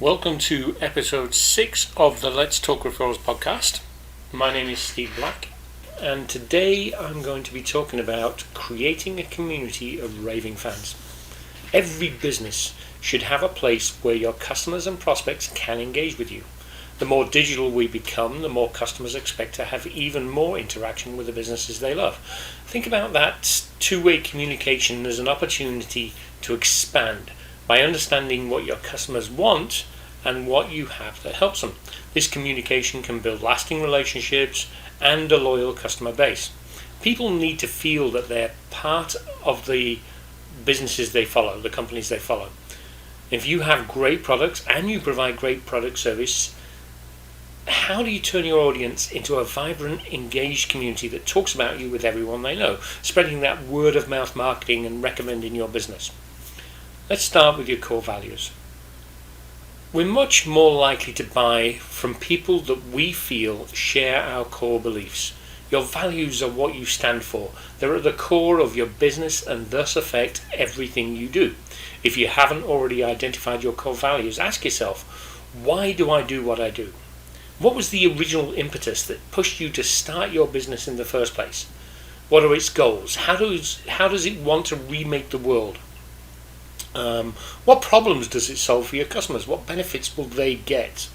Welcome to episode 6 of the Let's Talk Referrals podcast. My name is Steve Black, and today I'm going to be talking about creating a community of raving fans. Every business should have a place where your customers and prospects can engage with you. The more digital we become, the more customers expect to have even more interaction with the businesses they love. Think about that two-way communication as an opportunity to expand by understanding what your customers want and what you have that helps them. This communication can build lasting relationships and a loyal customer base. People need to feel that they're part of the businesses they follow, the companies they follow. If you have great products and you provide great product service, how do you turn your audience into a vibrant, engaged community that talks about you with everyone they know, spreading that word of mouth marketing and recommending your business? Let's start with your core values. We're much more likely to buy from people that we feel share our core beliefs. Your values are what you stand for. They're at the core of your business and thus affect everything you do. If you haven't already identified your core values, ask yourself, why do I do what I do? What was the original impetus that pushed you to start your business in the first place? What are its goals? How does it want to remake the world? What problems does it solve for your customers? What benefits will they get?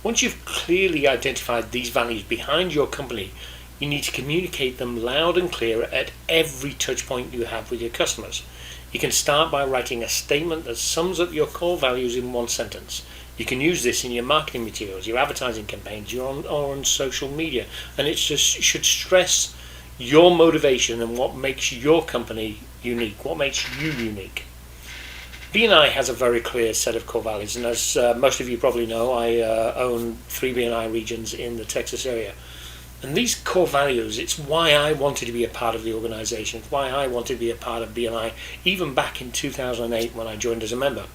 Once you've clearly identified these values behind your company, you need to communicate them loud and clear at every touch point you have with your customers. You can start by writing a statement that sums up your core values in one sentence. You can use this in your marketing materials, your advertising campaigns, or on social media, and it just should stress your motivation and what makes your company unique, what makes you unique. B&I has a very clear set of core values, and as most of you probably know, I own 3 B&I regions in the Texas area. And these core values, it's why I wanted to be a part of the organization, it's why I wanted to be a part of B&I, even back in 2008 when I joined as a member.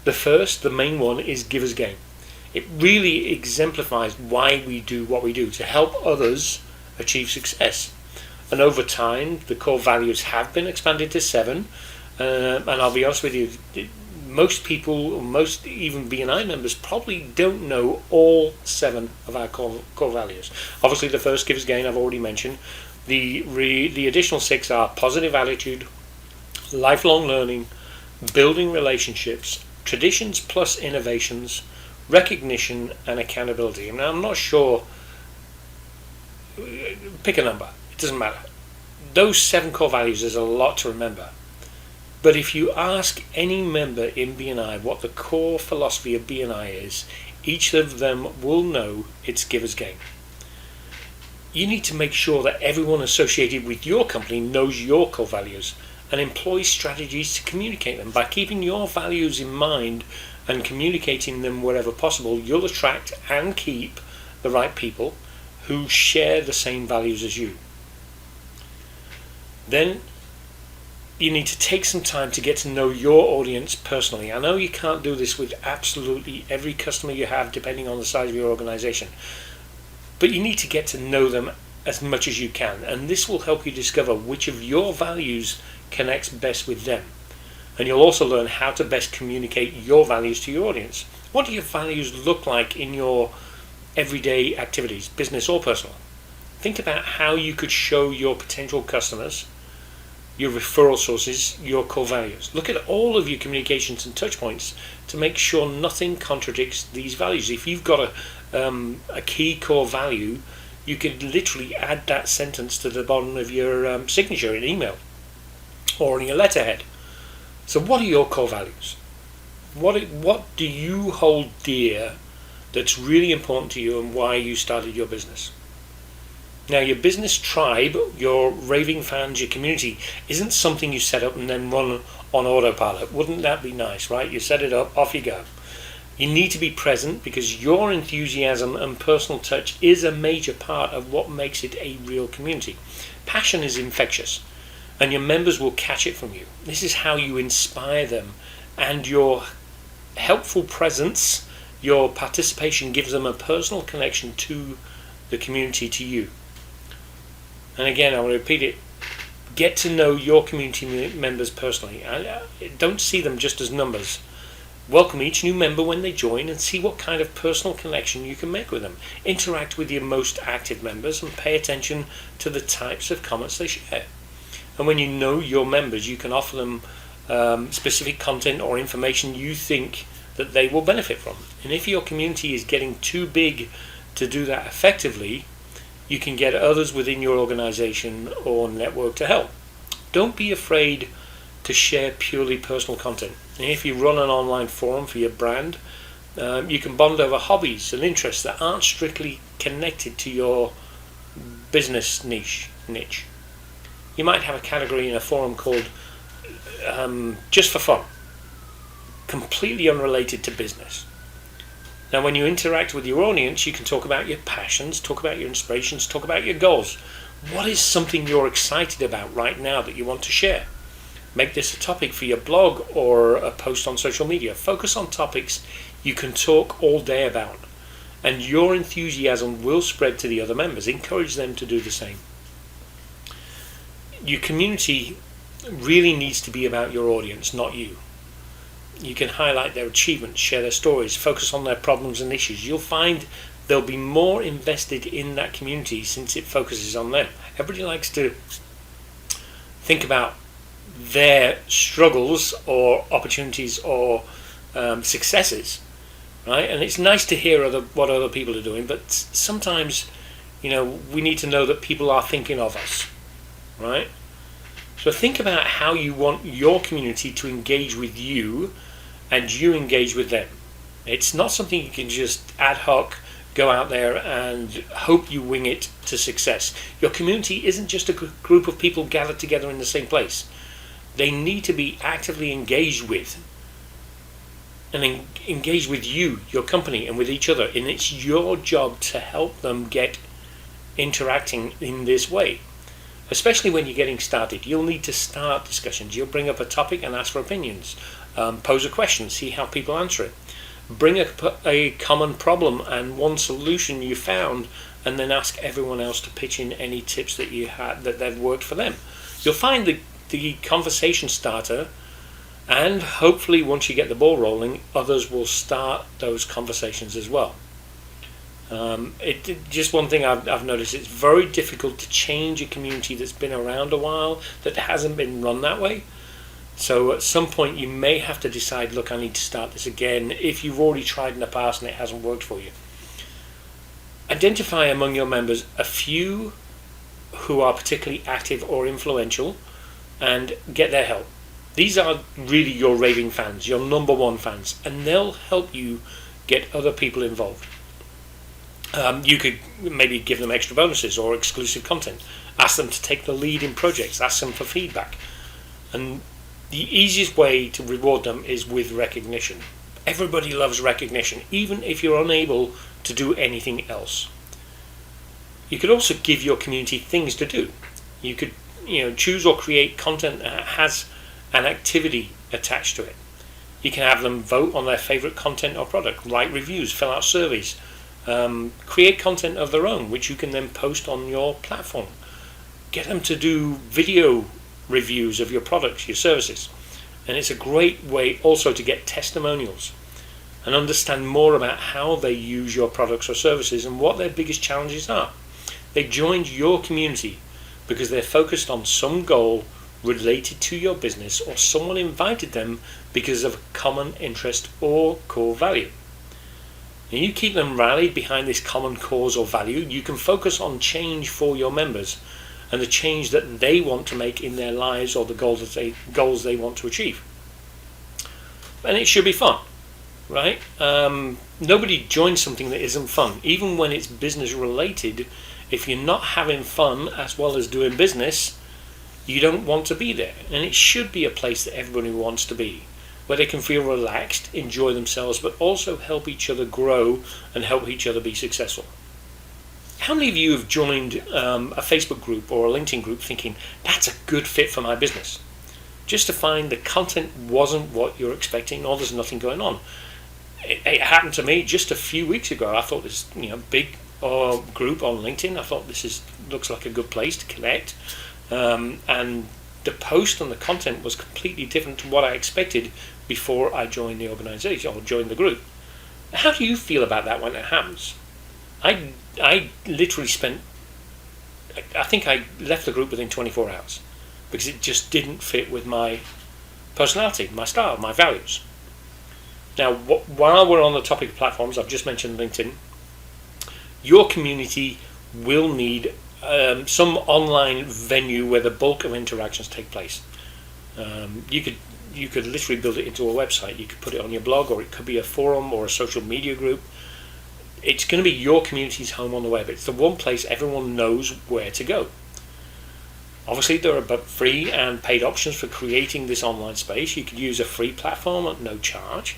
The main one, is Giver's Gain. It really exemplifies why we do what we do, to help others achieve success. And over time, the core values have been expanded to 7. And I'll be honest with you, most people, most even B&I members, probably don't know all 7 of our core values. Obviously, the first, Giver's Gain, I've already mentioned. The additional 6 are positive attitude, lifelong learning, building relationships, traditions plus innovations, recognition, and accountability. Now, I'm not sure. Pick a number. It doesn't matter. Those 7 core values is a lot to remember. But if you ask any member in B&I what the core philosophy of B&I is, each of them will know it's Giver's Gain. You need to make sure that everyone associated with your company knows your core values and employs strategies to communicate them. By keeping your values in mind and communicating them wherever possible, you'll attract and keep the right people who share the same values as you. Then you need to take some time to get to know your audience personally. I know you can't do this with absolutely every customer you have, depending on the size of your organization, but you need to get to know them as much as you can, and this will help you discover which of your values connects best with them. And you'll also learn how to best communicate your values to your audience. What do your values look like in your everyday activities, business or personal? Think about how you could show your potential customers, your referral sources, your core values. Look at all of your communications and touch points to make sure nothing contradicts these values. If you've got a key core value, you could literally add that sentence to the bottom of your signature in email or in your letterhead. So what are your core values? What do you hold dear that's really important to you and why you started your business? Now, your business tribe, your raving fans, your community, isn't something you set up and then run on autopilot. Wouldn't that be nice, right? You set it up, off you go. You need to be present because your enthusiasm and personal touch is a major part of what makes it a real community. Passion is infectious, and your members will catch it from you. This is how you inspire them, and your helpful presence, your participation gives them a personal connection to the community, to you. And again, I will repeat it, get to know your community members personally. Don't see them just as numbers. Welcome each new member when they join and see what kind of personal connection you can make with them. Interact with your most active members and pay attention to the types of comments they share. And when you know your members, you can offer them specific content or information you think that they will benefit from. And if your community is getting too big to do that effectively, you can get others within your organization or network to help. Don't be afraid to share purely personal content. And if you run an online forum for your brand, you can bond over hobbies and interests that aren't strictly connected to your business niche. You might have a category in a forum called Just for Fun, completely unrelated to business. Now, when you interact with your audience, you can talk about your passions, talk about your inspirations, talk about your goals. What is something you're excited about right now that you want to share? Make this a topic for your blog or a post on social media. Focus on topics you can talk all day about, and your enthusiasm will spread to the other members. Encourage them to do the same. Your community really needs to be about your audience, not you. You can highlight their achievements, share their stories, focus on their problems and issues. You'll find they'll be more invested in that community since it focuses on them. Everybody likes to think about their struggles or opportunities or successes, right? And it's nice to hear what other people are doing, but sometimes, we need to know that people are thinking of us, right? So think about how you want your community to engage with you and you engage with them. It's not something you can just ad hoc go out there and hope you wing it to success. Your community isn't just a group of people gathered together in the same place. They need to be actively engaged with and engage with you, your company, and with each other. And it's your job to help them get interacting in this way. Especially when you're getting started, you'll need to start discussions. You'll bring up a topic and ask for opinions. Pose a question, see how people answer it. Bring a common problem and one solution you found, and then ask everyone else to pitch in any tips that you had that worked for them. You'll find the conversation starter, and hopefully once you get the ball rolling, others will start those conversations as well. Just one thing I've noticed, it's very difficult to change a community that's been around a while, that hasn't been run that way. So at some point you may have to decide, look, I need to start this again, if you've already tried in the past and it hasn't worked for you. Identify among your members a few who are particularly active or influential and get their help. These are really your raving fans, your number one fans, and they'll help you get other people involved. You could maybe give them extra bonuses or exclusive content. Ask them to take the lead in projects. Ask them for feedback. And the easiest way to reward them is with recognition. Everybody loves recognition, even if you're unable to do anything else. You could also give your community things to do. You could choose or create content that has an activity attached to it. You can have them vote on their favorite content or product, write reviews, fill out surveys, create content of their own, which you can then post on your platform. Get them to do video reviews of your products, your services. And it's a great way also to get testimonials and understand more about how they use your products or services and what their biggest challenges are. They joined your community because they're focused on some goal related to your business, or someone invited them because of a common interest or core value. And you keep them rallied behind this common cause or value, you can focus on change for your members and the change that they want to make in their lives, or the goals they want to achieve. And it should be fun, right? Nobody joins something that isn't fun, even when it's business related. If you're not having fun as well as doing business, you don't want to be there. And it should be a place that everybody wants to be, where they can feel relaxed, enjoy themselves, but also help each other grow and help each other be successful. How many of you have joined a Facebook group or a LinkedIn group thinking, that's a good fit for my business, just to find the content wasn't what you're expecting, or there's nothing going on? It happened to me just a few weeks ago. I thought this big group on LinkedIn, I thought looks like a good place to connect. And the post and the content was completely different to what I expected before I joined the organization or joined the group. How do you feel about that when it happens? I literally spent, I think I left the group within 24 hours because it just didn't fit with my personality, my style, my values. Now, while we're on the topic of platforms, I've just mentioned LinkedIn. Your community will need some online venue where the bulk of interactions take place. You could literally build it into a website. You could put it on your blog, or it could be a forum or a social media group. It's going to be your community's home on the web. It's the one place everyone knows where to go. Obviously, there are both free and paid options for creating this online space. You could use a free platform at no charge.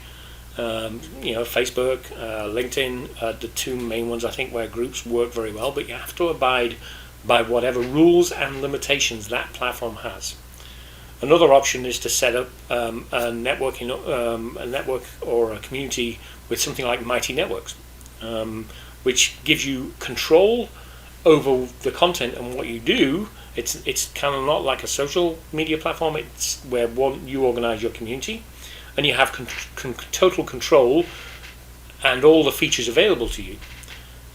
Facebook, LinkedIn, the two main ones I think where groups work very well, but you have to abide by whatever rules and limitations that platform has. Another option is to set up a network or a community with something like Mighty Networks, which gives you control over the content and what you do. It's kind of not like a social media platform. It's where you organize your community, and you have total control and all the features available to you.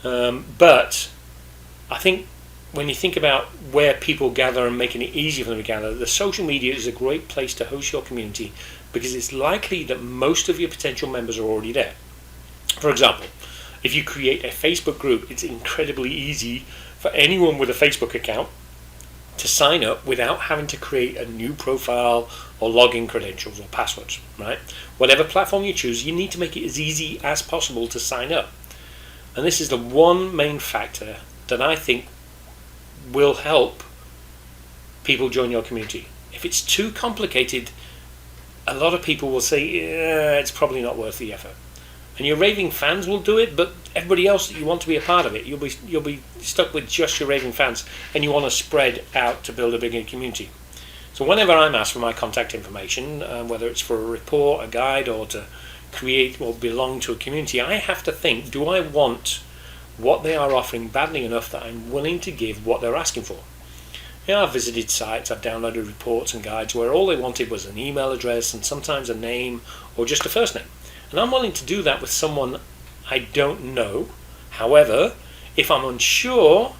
But I think when you think about where people gather and making it easier for them to gather, the social media is a great place to host your community because it's likely that most of your potential members are already there. For example, if you create a Facebook group, it's incredibly easy for anyone with a Facebook account to sign up without having to create a new profile or login credentials or passwords, right? Whatever platform you choose, you need to make it as easy as possible to sign up. And this is the one main factor that I think will help people join your community. If it's too complicated, a lot of people will say, it's probably not worth the effort. And your Raving fans will do it, but everybody else that you want to be a part of it, you'll be stuck with just your Raving fans, and you want to spread out to build a bigger community. So whenever I'm asked for my contact information, whether it's for a report, a guide, or to create or belong to a community, I have to think, do I want what they are offering badly enough that I'm willing to give what they're asking for? I've visited sites, I've downloaded reports and guides where all they wanted was an email address and sometimes a name or just a first name. And I'm willing to do that with someone I don't know. However, if I'm unsure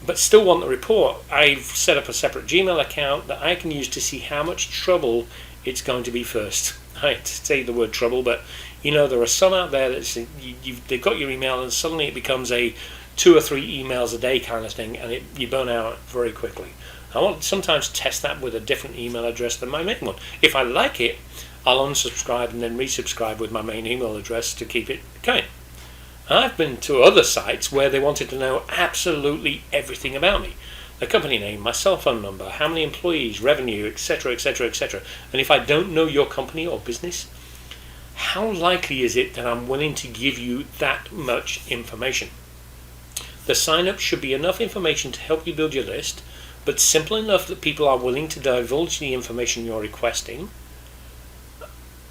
but still want the report, I've set up a separate Gmail account that I can use to see how much trouble it's going to be first. I hate to say the word trouble, but there are some out there that they've got your email and suddenly it becomes a 2 or 3 emails a day kind of thing, and you burn out very quickly. I want to sometimes test that with a different email address than my main one. If I like it, I'll unsubscribe and then resubscribe with my main email address to keep it going. I've been to other sites where they wanted to know absolutely everything about me. The company name, my cell phone number, how many employees, revenue, etc., etc., etc. And if I don't know your company or business, how likely is it that I'm willing to give you that much information? The sign-up should be enough information to help you build your list, but simple enough that people are willing to divulge the information you're requesting.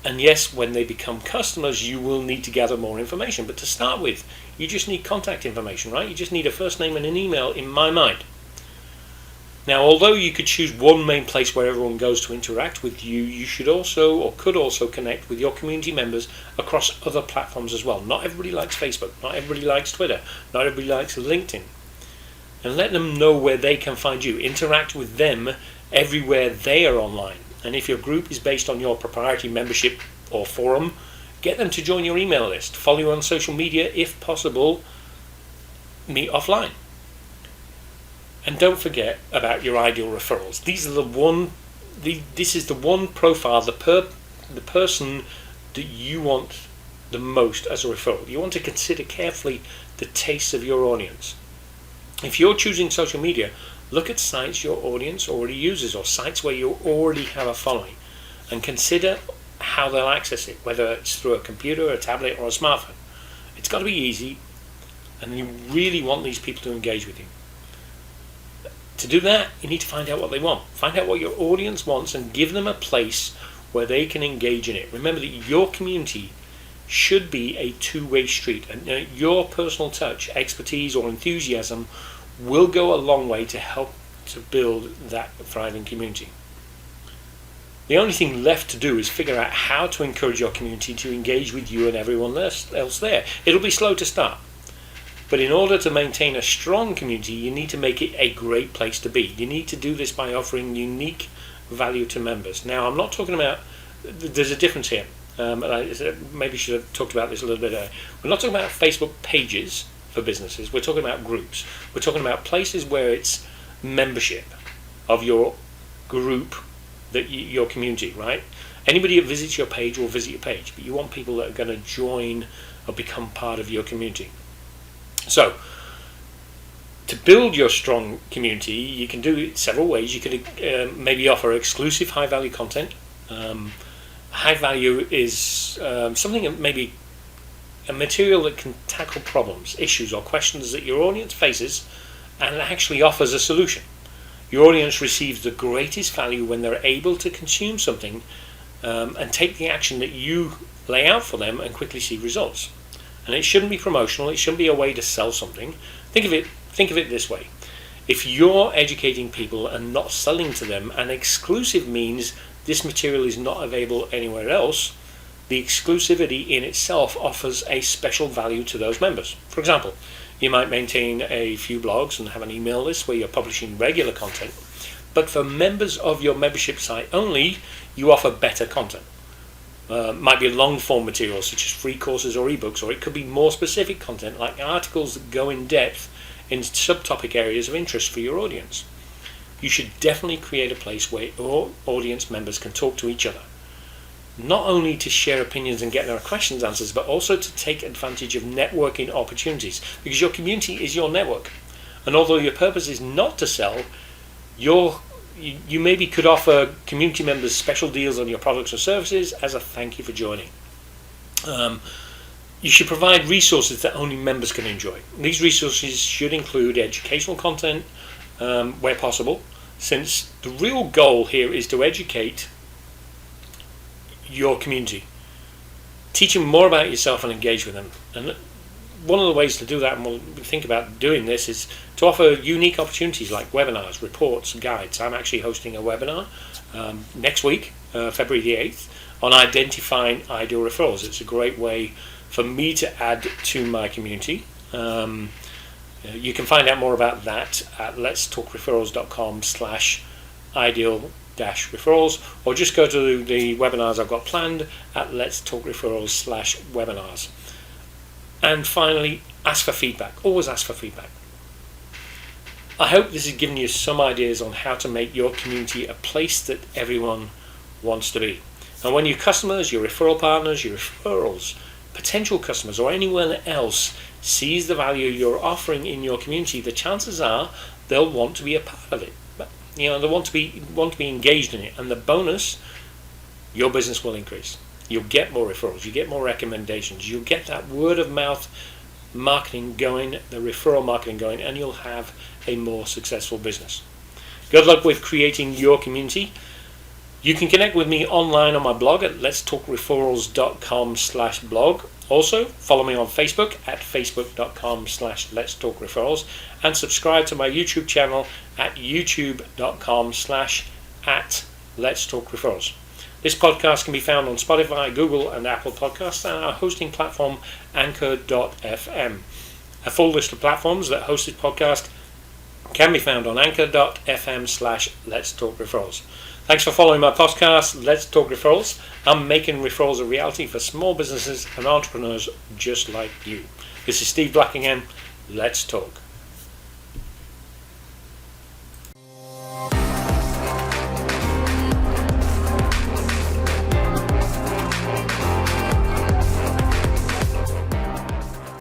And yes, when they become customers, you will need to gather more information. But to start with, you just need contact information, right? You just need a first name and an email in my mind. Now, although you could choose one main place where everyone goes to interact with you, you should also or could also connect with your community members across other platforms as well. Not everybody likes Facebook. Not everybody likes Twitter. Not everybody likes LinkedIn. And let them know where they can find you. Interact with them everywhere they are online. And if your group is based on your proprietary membership or forum, get them to join your email list. Follow you on social media if possible. Meet offline. And don't forget about your ideal referrals. This is the one profile, the person that you want the most as a referral. You want to consider carefully the tastes of your audience. If you're choosing social media, look at sites your audience already uses or sites where you already have a following, and consider how they'll access it, whether it's through a computer, a tablet, or a smartphone. It's got to be easy, and you really want these people to engage with you. To do that, you need to find out what they want. Find out what your audience wants and give them a place where they can engage in it. Remember that your community should be a two-way street, and your personal touch, expertise, or enthusiasm will go a long way to help to build that thriving community. The only thing left to do is figure out how to encourage your community to engage with you and everyone else there. It'll be slow to start, but in order to maintain a strong community, you need to make it a great place to be. You need to do this by offering unique value to members. Now, I'm not talking about, there's a difference here. I maybe should have talked about this a little bit earlier. We're not talking about Facebook pages for businesses. We're talking about groups. We're talking about places where it's membership of your group, your community, right? Anybody that visits your page will visit your page, but you want people that are going to join or become part of your community. So, to build your strong community, you can do it several ways. You can maybe offer exclusive high-value content. High value is something that maybe a material that can tackle problems, issues, or questions that your audience faces and actually offers a solution. Your audience receives the greatest value when they're able to consume something and take the action that you lay out for them and quickly see results. And it shouldn't be promotional. It shouldn't be a way to sell something. Think of it this way. If you're educating people and not selling to them, and exclusive means this material is not available anywhere else, the exclusivity in itself offers a special value to those members. For example, you might maintain a few blogs and have an email list where you're publishing regular content, but for members of your membership site only, you offer better content. Might be long form material such as free courses or ebooks, or it could be more specific content like articles that go in depth in subtopic areas of interest for your audience. You should definitely create a place where all audience members can talk to each other, not only to share opinions and get their questions answered, but also to take advantage of networking opportunities, because your community is your network. And although your purpose is not to sell, you maybe could offer community members special deals on your products or services as a thank you for joining. You should provide resources that only members can enjoy. These resources should include educational content where possible, since the real goal here is to educate your community. Teach them more about yourself and engage with them. And one of the ways to do that, and we'll think about doing this, is to offer unique opportunities like webinars, reports, guides. I'm actually hosting a webinar next week, February the 8th, on identifying ideal referrals. It's a great way for me to add to my community. You can find out more about that at letstalkreferrals.com/ideal-referrals, or just go to the webinars I've got planned at letstalkreferrals/webinars. And finally, ask for feedback. Always ask for feedback. I hope this has given you some ideas on how to make your community a place that everyone wants to be. And when your customers, your referral partners, your referrals, potential customers, or anyone else sees the value you're offering in your community, the chances are they'll want to be a part of it. They want to be engaged in it, and the bonus, your business will increase. You'll get more referrals, you get more recommendations, you'll get that word of mouth marketing going, the referral marketing going, and you'll have a more successful business. Good luck with creating your community. You can connect with me online on my blog at letstalkreferrals.com/blog. Also, follow me on Facebook at facebook.com/letstalkreferrals, and subscribe to my YouTube channel at youtube.com/@letstalkreferrals. This podcast can be found on Spotify, Google, and Apple Podcasts, and our hosting platform, Anchor.fm. A full list of platforms that host this podcast can be found on Anchor.fm/letstalkreferrals. Thanks for following my podcast, Let's Talk Referrals. I'm making referrals a reality for small businesses and entrepreneurs just like you. This is Steve Black again. Let's talk.